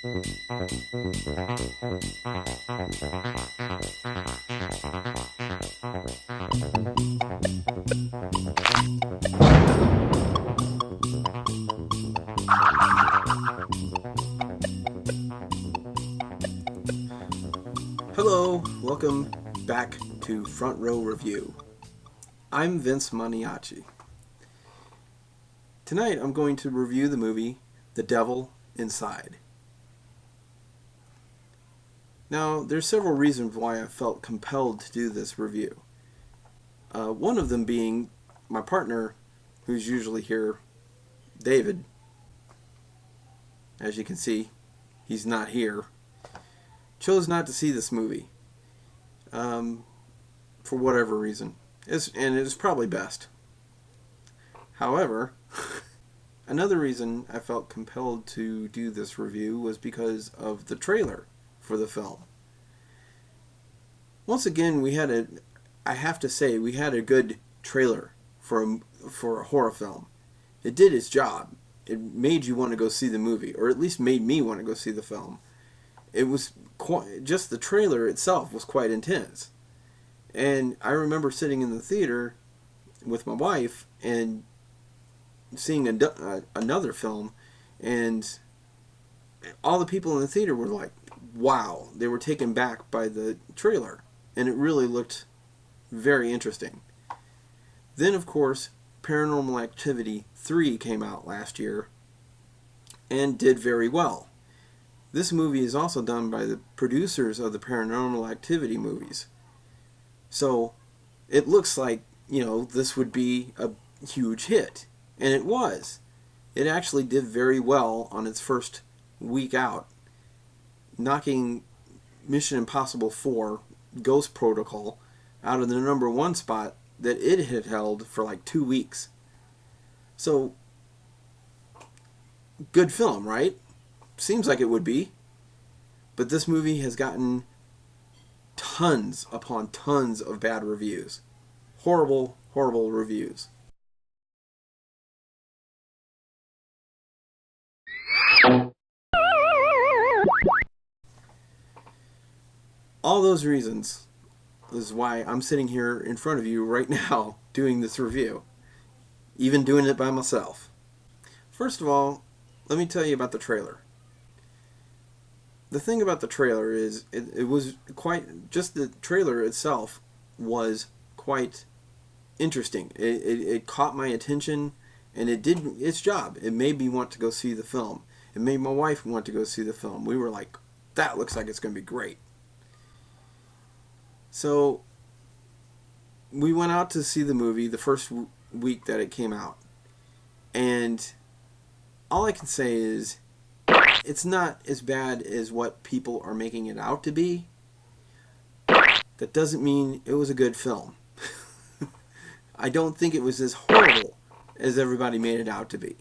Hello, welcome back to Front Row Review. I'm Vince Maniacs. Tonight I'm going to review the movie The Devil Inside. Now, there's several reasons why I felt compelled to do this review. One of them being my partner, who's usually here, David. As you can see, he's not here. Chose not to see this movie. For whatever reason. And it was probably best. However, another reason I felt compelled to do this review was because of the trailer for the film. Once again, I have to say, we had a good trailer for a horror film. It did its job. It made you want to go see the movie, or at least made me want to go see the film. It was just the trailer itself was quite intense. And I remember sitting in the theater with my wife and seeing another film, and all the people in the theater were like, wow, they were taken back by the trailer, and it really looked very interesting. Then, of course, Paranormal Activity 3 came out last year and did very well. This movie is also done by the producers of the Paranormal Activity movies. So it looks like, this would be a huge hit. And it was. It actually did very well on its first week out, knocking Mission Impossible 4 Ghost Protocol out of the number 1 spot that it had held for like 2 weeks. So, good film, right? Seems like it would be. But this movie has gotten tons upon tons of bad reviews. Horrible, horrible reviews. All those reasons is why I'm sitting here in front of you right now doing this review. Even doing it by myself. First of all, let me tell you about the trailer. The thing about the trailer is it was quite, just the trailer itself was quite interesting. It caught my attention, and it did its job. It made me want to go see the film. It made my wife want to go see the film. We were like, that looks like it's going to be great. So we went out to see the movie the first week that it came out. And all I can say is it's not as bad as what people are making it out to be. That doesn't mean it was a good film. I don't think it was as horrible as everybody made it out to be.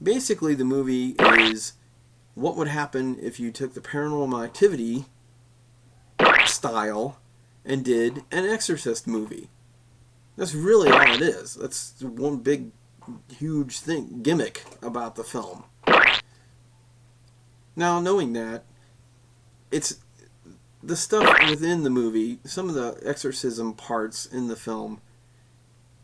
Basically, the movie is what would happen if you took the Paranormal Activity style and did an Exorcist movie. That's really all it is. That's one big, huge gimmick about the film. Now, knowing that, it's the stuff within the movie, some of the exorcism parts in the film,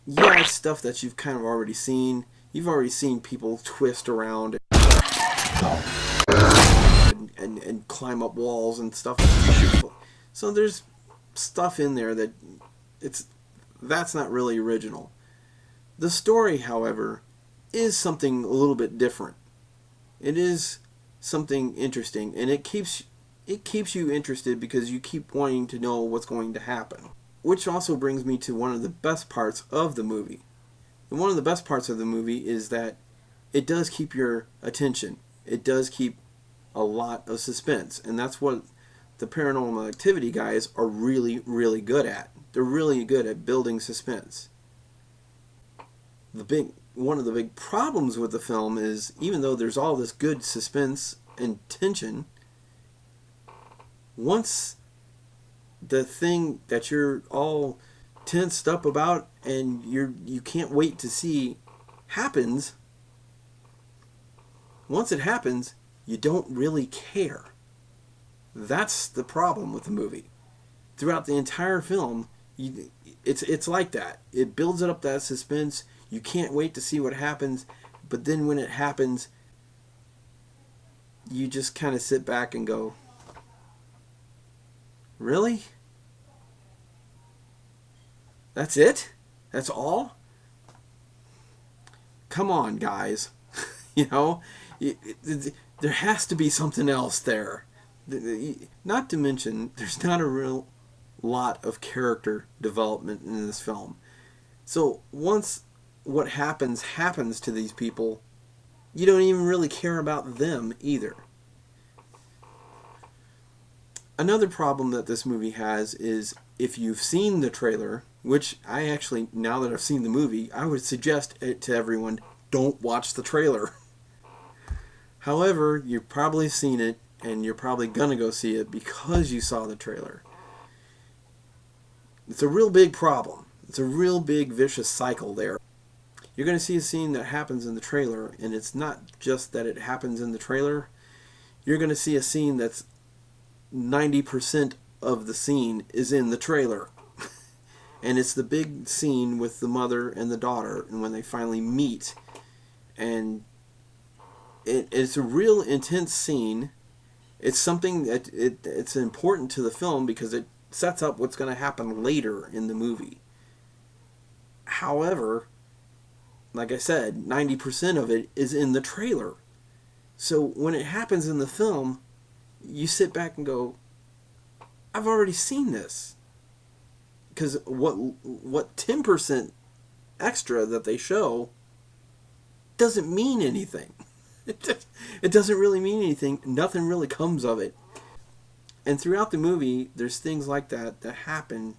yeah, it's stuff that you've kind of already seen. You've already seen people twist around and climb up walls and stuff. So there's stuff in there that's not really original. The story, however, is something a little bit different. It is something interesting, and it keeps you interested because you keep wanting to know what's going to happen. Which also brings me to one of the best parts of the movie. And one of the best parts of the movie is that it does keep your attention. It does keep a lot of suspense, and that's what the Paranormal Activity guys are really, really good at. They're really good at building suspense. One of the big problems with the film is, even though there's all this good suspense and tension, once the thing that you're all tensed up about and you can't wait to see happens, once it happens, you don't really care. That's the problem with the movie. Throughout the entire film, it's like that. It builds up that suspense. You can't wait to see what happens, but then when it happens, you just kind of sit back and go, really? That's it? That's all? Come on, guys. You know, there has to be something else there. Not to mention, there's not a real lot of character development in this film. So once what happens to these people, you don't even really care about them either. Another problem that this movie has is if you've seen the trailer, which I actually, now that I've seen the movie, I would suggest it to everyone, don't watch the trailer. However, you've probably seen it, and you're probably going to go see it because you saw the trailer. It's a real big problem. It's a real big vicious cycle there. You're going to see a scene that happens in the trailer, and it's not just that it happens in the trailer. You're going to see a scene that's 90% of the scene is in the trailer. And it's the big scene with the mother and the daughter, and when they finally meet. And it's a real intense scene. It's something that it's important to the film because it sets up what's going to happen later in the movie. However, like I said, 90% of it is in the trailer. So when it happens in the film, you sit back and go, I've already seen this. Because what 10% extra that they show doesn't mean anything. It doesn't really mean anything. Nothing really comes of it. And throughout the movie, there's things like that happen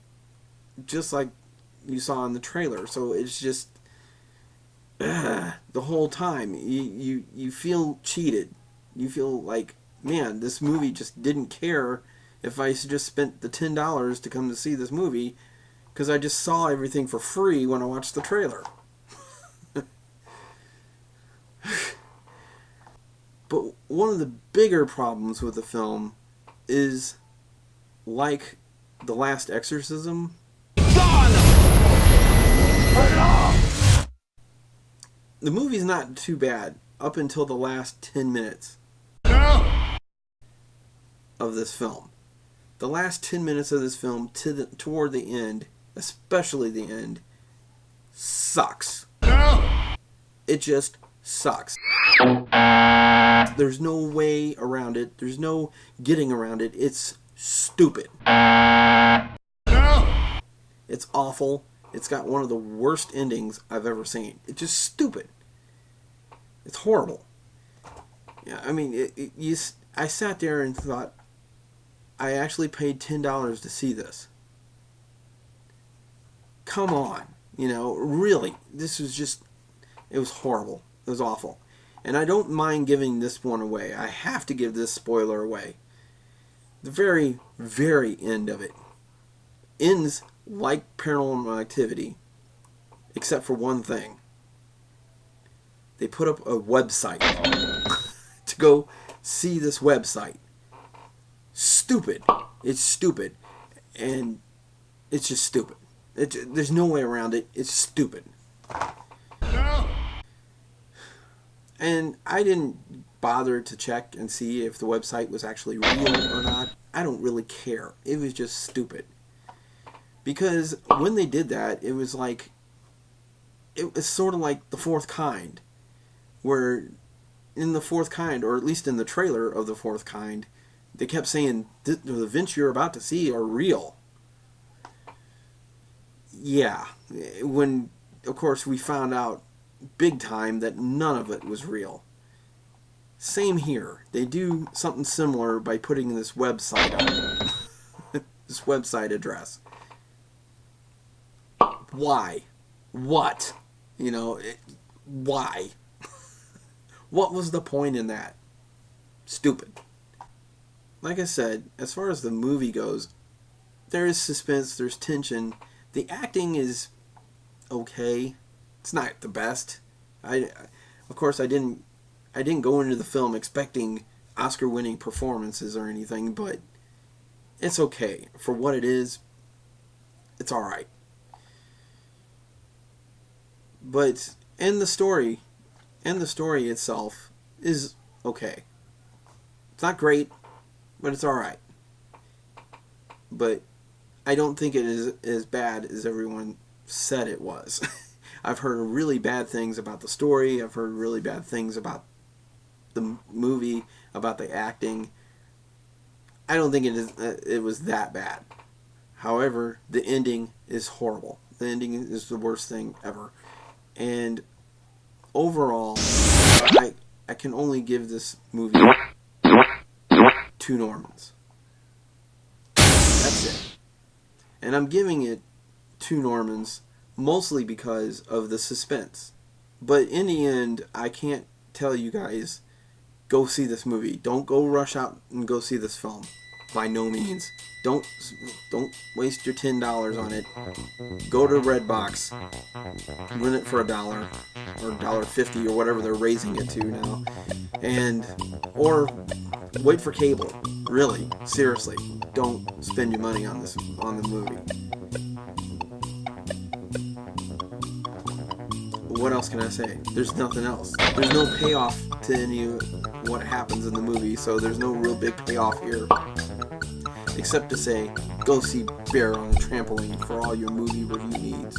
just like you saw in the trailer. So it's just the whole time you feel cheated. You feel like, man, this movie just didn't care if I just spent the $10 to come to see this movie because I just saw everything for free when I watched the trailer. But one of the bigger problems with the film is, like The Last Exorcism, the movie's not too bad up until the last 10 minutes of this film. The last 10 minutes of this film toward the end, especially the end, sucks. It just sucks. There's no way around it. There's no getting around it. It's stupid. It's awful. It's got one of the worst endings I've ever seen. It's just stupid. It's horrible. Yeah, I mean, I sat there and thought, I actually paid $10 to see this. Come on. You know, really. This was just, it was horrible. It was awful. And I don't mind giving this one away. I have to give this spoiler away. The very, very end of it ends like Paranormal Activity, except for one thing. They put up a website to go see this website. Stupid. It's stupid. And it's just stupid. There's no way around it. It's stupid. And I didn't bother to check and see if the website was actually real or not. I don't really care. It was just stupid. Because when they did that, it was like, it was sort of like The Fourth Kind, where in The Fourth Kind, or at least in the trailer of The Fourth Kind, they kept saying, the events you're about to see are real. Yeah. When, of course, we found out big time that none of it was real. Same here. They do something similar by putting this website on. This website address. Why? What? You know, why? What was the point in that? Stupid. Like I said, as far as the movie goes, there is suspense, there's tension. The acting is okay. It's not the best. Of course, I didn't go into the film expecting Oscar-winning performances or anything, but it's okay. For what it is, it's alright. But, and the story itself is okay. It's not great, but it's alright. But I don't think it is as bad as everyone said it was. I've heard really bad things about the story. I've heard really bad things about the movie, about the acting. I don't think it was that bad. However, the ending is horrible. The ending is the worst thing ever. And overall, I can only give this movie 2 Normans. That's it. And I'm giving it 2 Normans mostly because of the suspense. But in the end, I can't tell you guys, go see this movie. Don't go rush out and go see this film. By no means. Don't waste your $10 on it. Go to Redbox, rent it for $1 or $1.50 or whatever they're raising it to now, or wait for cable. Really, seriously, don't spend your money on the movie. What else can I say? There's nothing else. There's no payoff to any of what happens in the movie, so there's no real big payoff here. Except to say, go see Bear on a Trampoline for all your movie review needs.